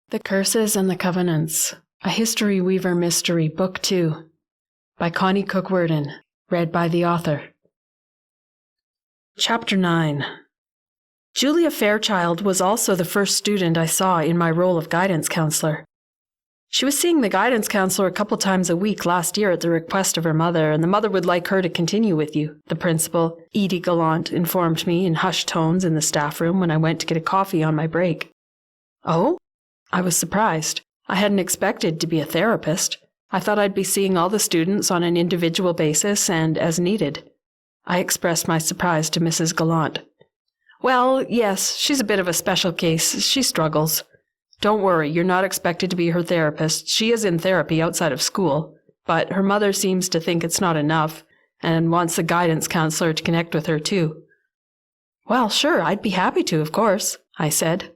The Curses and the Covenants, A History Weaver Mystery, Book 2, by Connie Worden, read by the author. Chapter 9. Julia Fairchild was also the first student I saw in my role of guidance counselor. She was seeing the guidance counselor a couple times a week last year at the request of her mother, and the mother would like her to continue with you, the principal, Edie Gallant, informed me in hushed tones in the staff room when I went to get a coffee on my break. Oh? I was surprised. I hadn't expected to be a therapist. I thought I'd be seeing all the students on an individual basis and as needed. I expressed my surprise to Mrs. Gallant. Well, yes, she's a bit of a special case. She struggles. Don't worry, you're not expected to be her therapist. She is in therapy outside of school, but her mother seems to think it's not enough and wants the guidance counselor to connect with her too. Well, sure, I'd be happy to, of course, I said.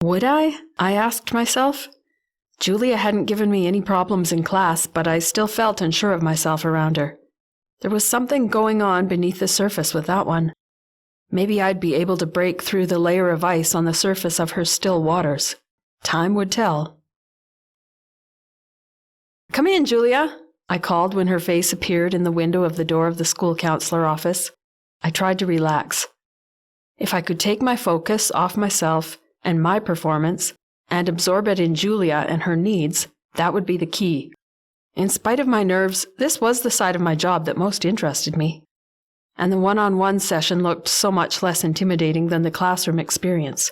Would I asked myself. Julia hadn't given me any problems in class, but I still felt unsure of myself around her. There was something going on beneath the surface with that one. Maybe I'd be able to break through the layer of ice on the surface of her still waters. Time would tell. Come in, Julia, I called when her face appeared in the window of the door of the school counselor office. I tried to relax. If I could take my focus off myself and my performance, and absorb it in Julia and her needs, that would be the key. In spite of my nerves, this was the side of my job that most interested me. And the one-on-one session looked so much less intimidating than the classroom experience.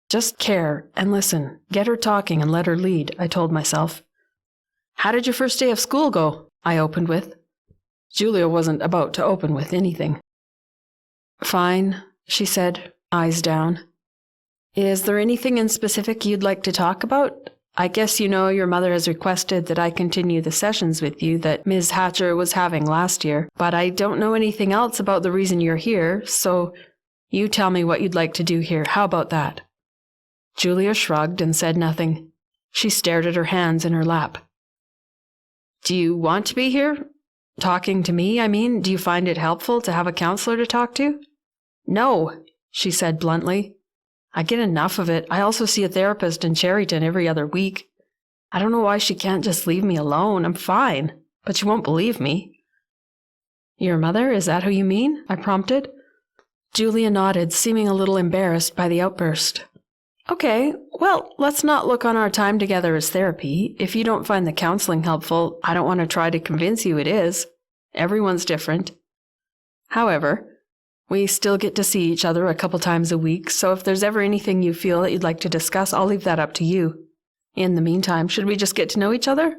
Just care and listen, get her talking and let her lead, I told myself. How did your first day of school go? I opened with. Julia wasn't about to open with anything. Fine, she said, eyes down. Is there anything in specific you'd like to talk about? I guess you know your mother has requested that I continue the sessions with you that Ms. Hatcher was having last year, but I don't know anything else about the reason you're here, so you tell me what you'd like to do here. How about that? Julia shrugged and said nothing. She stared at her hands in her lap. Do you want to be here? Talking to me, I mean. Do you find it helpful to have a counselor to talk to? No, she said bluntly. I get enough of it. I also see a therapist in Cherryton every other week. I don't know why she can't just leave me alone. I'm fine, but she won't believe me. Your mother, is that who you mean? I prompted. Julia nodded, seeming a little embarrassed by the outburst. Okay, well, let's not look on our time together as therapy. If you don't find the counseling helpful, I don't want to try to convince you it is. Everyone's different. However, we still get to see each other a couple times a week, so if there's ever anything you feel that you'd like to discuss, I'll leave that up to you. In the meantime, should we just get to know each other?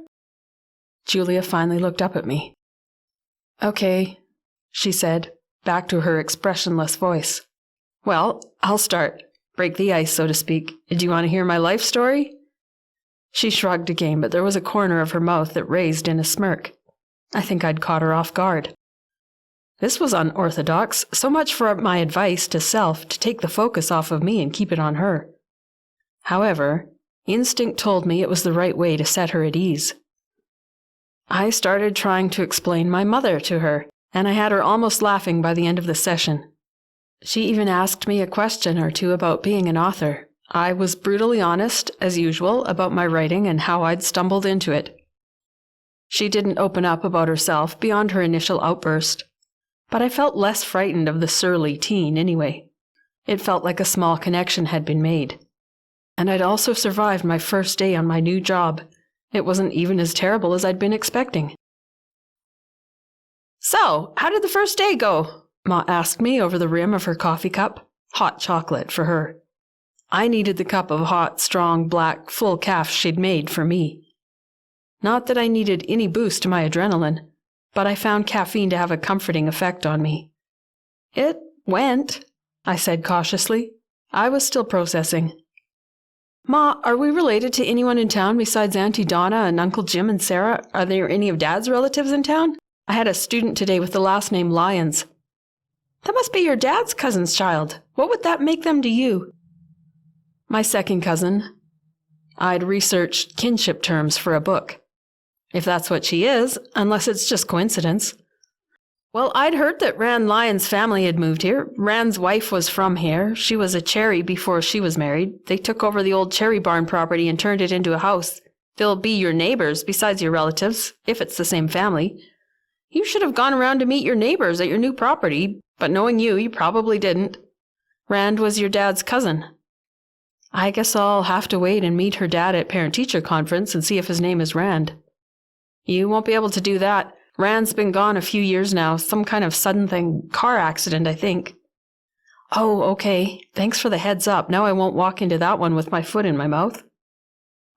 Julia finally looked up at me. Okay, she said, back to her expressionless voice. Well, I'll start. Break the ice, so to speak. Do you want to hear my life story? She shrugged again, but there was a corner of her mouth that raised in a smirk. I think I'd caught her off guard. This was unorthodox, so much for my advice to self to take the focus off of me and keep it on her. However, instinct told me it was the right way to set her at ease. I started trying to explain my mother to her, and I had her almost laughing by the end of the session. She even asked me a question or two about being an author. I was brutally honest, as usual, about my writing and how I'd stumbled into it. She didn't open up about herself beyond her initial outburst. But I felt less frightened of the surly teen anyway. It felt like a small connection had been made. And I'd also survived my first day on my new job. It wasn't even as terrible as I'd been expecting. So, how did the first day go? Ma asked me over the rim of her coffee cup. Hot chocolate for her. I needed the cup of hot, strong, black, full calf she'd made for me. Not that I needed any boost to my adrenaline, but I found caffeine to have a comforting effect on me. It went, I said cautiously. I was still processing. Ma, are we related to anyone in town besides Auntie Donna and Uncle Jim and Sarah? Are there any of Dad's relatives in town? I had a student today with the last name Lyons. That must be your dad's cousin's child. What would that make them to you? My second cousin. I'd researched kinship terms for a book. If that's what she is, unless it's just coincidence. Well, I'd heard that Rand Lyons' family had moved here. Rand's wife was from here. She was a Cherry before she was married. They took over the old Cherry Barn property and turned it into a house. They'll be your neighbors, besides your relatives, if it's the same family. You should have gone around to meet your neighbors at your new property, but knowing you probably didn't. Rand was your dad's cousin. I guess I'll have to wait and meet her dad at parent-teacher conference and see if his name is Rand. You won't be able to do that. Rand's been gone a few years now, some kind of sudden thing, car accident, I think. Oh, okay. Thanks for the heads up. Now I won't walk into that one with my foot in my mouth.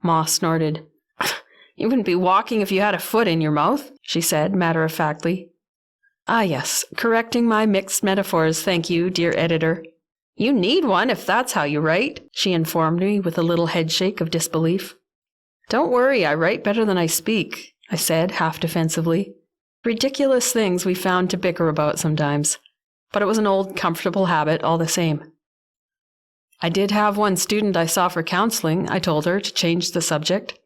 Ma snorted. You wouldn't be walking if you had a foot in your mouth, she said, matter-of-factly. Ah, yes, correcting my mixed metaphors, thank you, dear editor. You need one if that's how you write, she informed me with a little headshake of disbelief. Don't worry, I write better than I speak, I said, half defensively. Ridiculous things we found to bicker about sometimes, but it was an old, comfortable habit all the same. I did have one student I saw for counselling, I told her, to change the subject.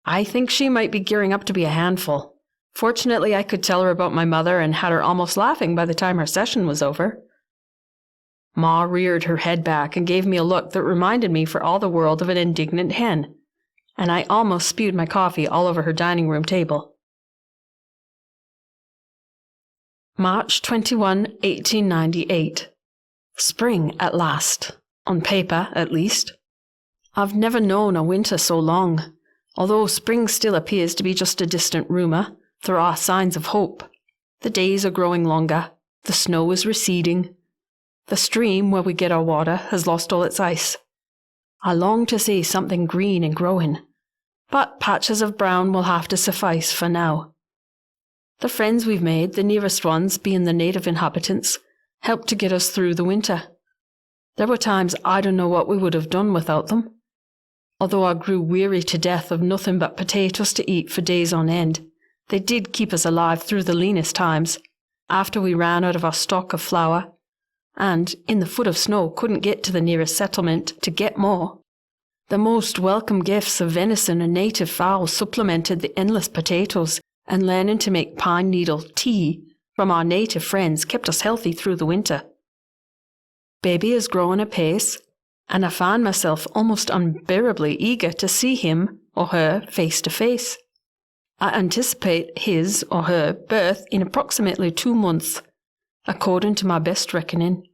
I think she might be gearing up to be a handful. Fortunately, I could tell her about my mother and had her almost laughing by the time her session was over. Ma reared her head back and gave me a look that reminded me for all the world of an indignant hen, and I almost spewed my coffee all over her dining room table. March 21, 1898. Spring at last. On paper, at least. I've never known a winter so long. Although spring still appears to be just a distant rumour, there are signs of hope. The days are growing longer. The snow is receding. The stream where we get our water has lost all its ice. I long to see something green and growing, but patches of brown will have to suffice for now. The friends we've made, the nearest ones being the native inhabitants, helped to get us through the winter. There were times I don't know what we would have done without them. Although I grew weary to death of nothing but potatoes to eat for days on end, they did keep us alive through the leanest times, after we ran out of our stock of flour, and, in the foot of snow, couldn't get to the nearest settlement to get more. The most welcome gifts of venison and native fowl supplemented the endless potatoes, and learning to make pine needle tea from our native friends kept us healthy through the winter. Baby is growing apace, and I find myself almost unbearably eager to see him or her face to face. I anticipate his or her birth in approximately 2 months, according to my best reckoning.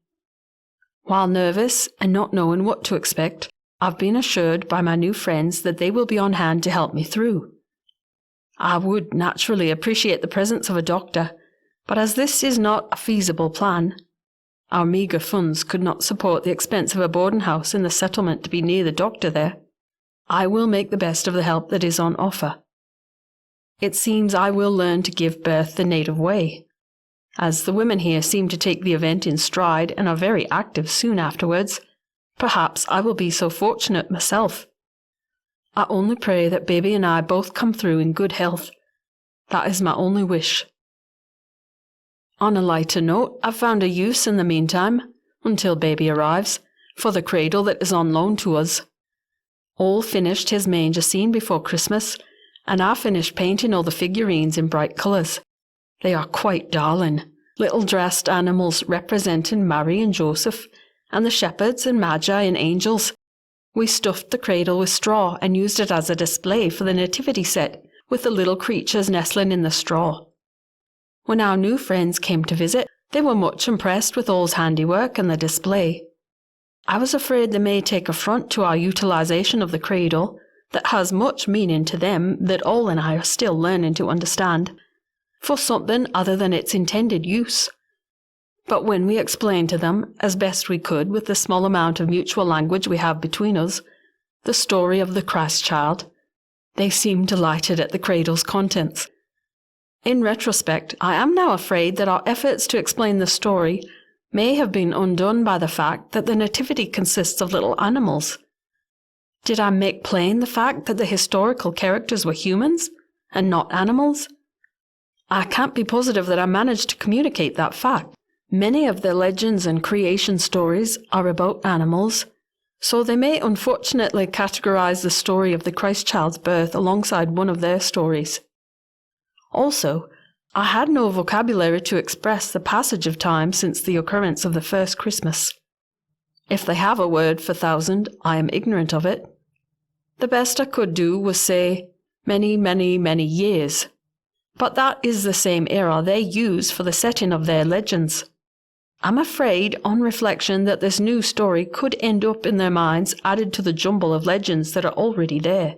While nervous and not knowing what to expect, I've been assured by my new friends that they will be on hand to help me through. I would naturally appreciate the presence of a doctor, but as this is not a feasible plan, our meagre funds could not support the expense of a boarding house in the settlement to be near the doctor there. I will make the best of the help that is on offer. It seems I will learn to give birth the native way, as the women here seem to take the event in stride and are very active soon afterwards. Perhaps I will be so fortunate myself. I only pray that baby and I both come through in good health. That is my only wish. On a lighter note, I've found a use in the meantime, until baby arrives, for the cradle that is on loan to us. Ole finished his manger scene before Christmas, and I finished painting all the figurines in bright colours. They are quite darling, little dressed animals representing Mary and Joseph, and the shepherds and magi and angels. We stuffed the cradle with straw and used it as a display for the nativity set, with the little creatures nestling in the straw. When our new friends came to visit, they were much impressed with Ole's handiwork and the display. I was afraid they may take affront to our utilization of the cradle, that has much meaning to them that Ole and I are still learning to understand, for something other than its intended use. But when we explained to them, as best we could with the small amount of mutual language we have between us, the story of the Christ child, they seemed delighted at the cradle's contents. In retrospect, I am now afraid that our efforts to explain the story may have been undone by the fact that the nativity consists of little animals. Did I make plain the fact that the historical characters were humans, and not animals? I can't be positive that I managed to communicate that fact. Many of the legends and creation stories are about animals, so they may unfortunately categorize the story of the Christ child's birth alongside one of their stories. Also, I had no vocabulary to express the passage of time since the occurrence of the first Christmas. If they have a word for 1,000, I am ignorant of it. The best I could do was say, many, many, many years. But that is the same era they use for the setting of their legends. I'm afraid, on reflection, that this new story could end up in their minds added to the jumble of legends that are already there.